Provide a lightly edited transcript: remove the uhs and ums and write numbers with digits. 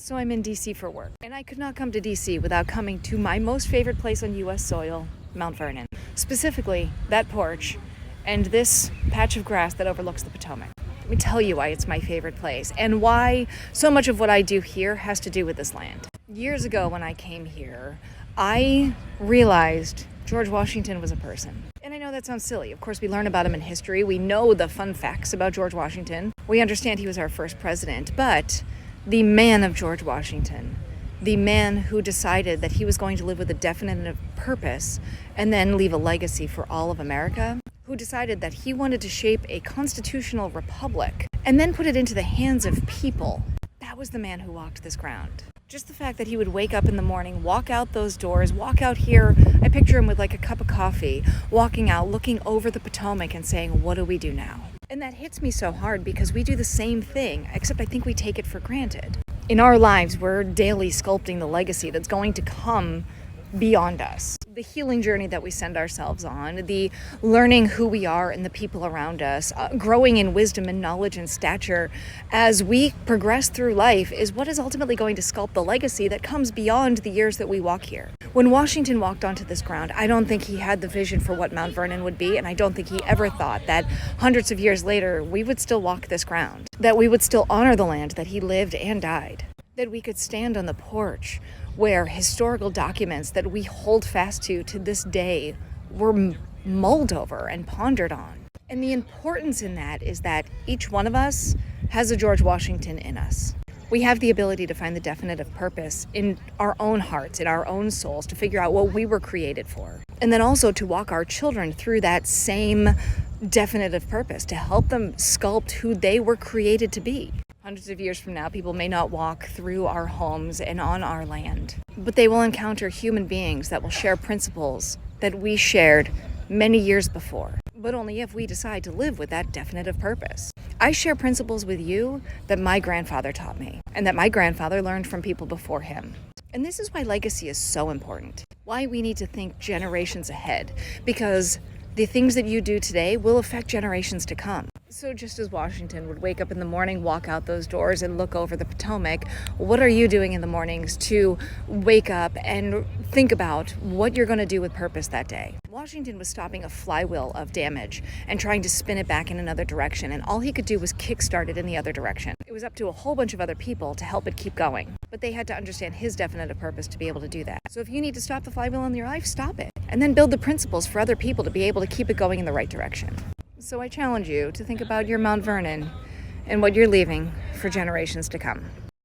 So I'm in DC for work, and I could not come to DC without coming to my most favorite place on US soil, Mount Vernon. Specifically, that porch and this patch of grass that overlooks the Potomac. Let me tell you why it's my favorite place and why so much of what I do here has to do with this land. Years ago when I came here, I realized George Washington was a person. And I know that sounds silly. Of course, we learn about him in history. We know the fun facts about George Washington. We understand he was our first president, but the man of George Washington, the man who decided that he was going to live with a definite purpose and then leave a legacy for all of America, who decided that he wanted to shape a constitutional republic and then put it into the hands of people. That was the man who walked this ground. Just the fact that he would wake up in the morning, walk out those doors, walk out here, I picture him with like a cup of coffee, walking out, looking over the Potomac and saying, what do we do now? And that hits me so hard because we do the same thing, except I think we take it for granted. In our lives, we're daily sculpting the legacy that's going to come beyond us. The healing journey that we send ourselves on, the learning who we are and the people around us, growing in wisdom and knowledge and stature as we progress through life is what is ultimately going to sculpt the legacy that comes beyond the years that we walk here. When Washington walked onto this ground, I don't think he had the vision for what Mount Vernon would be, and I don't think he ever thought that hundreds of years later we would still walk this ground, that we would still honor the land that he lived and died, that we could stand on the porch where historical documents that we hold fast to this day were mulled over and pondered on. And the importance in that is that each one of us has a George Washington in us. We have the ability to find the definitive purpose in our own hearts, in our own souls, to figure out what we were created for. And then also to walk our children through that same definitive purpose, to help them sculpt who they were created to be. Hundreds of years from now, people may not walk through our homes and on our land, but they will encounter human beings that will share principles that we shared many years before, but only if we decide to live with that definitive purpose. I share principles with you that my grandfather taught me and that my grandfather learned from people before him. And this is why legacy is so important, why we need to think generations ahead, because the things that you do today will affect generations to come. So just as Washington would wake up in the morning, walk out those doors and look over the Potomac, what are you doing in the mornings to wake up and think about what you're going to do with purpose that day? Washington was stopping a flywheel of damage and trying to spin it back in another direction, and all he could do was kickstart it in the other direction. It was up to a whole bunch of other people to help it keep going, but they had to understand his definitive purpose to be able to do that. So if you need to stop the flywheel in your life, stop it, and then build the principles for other people to be able to keep it going in the right direction. So I challenge you to think about your Mount Vernon and what you're leaving for generations to come.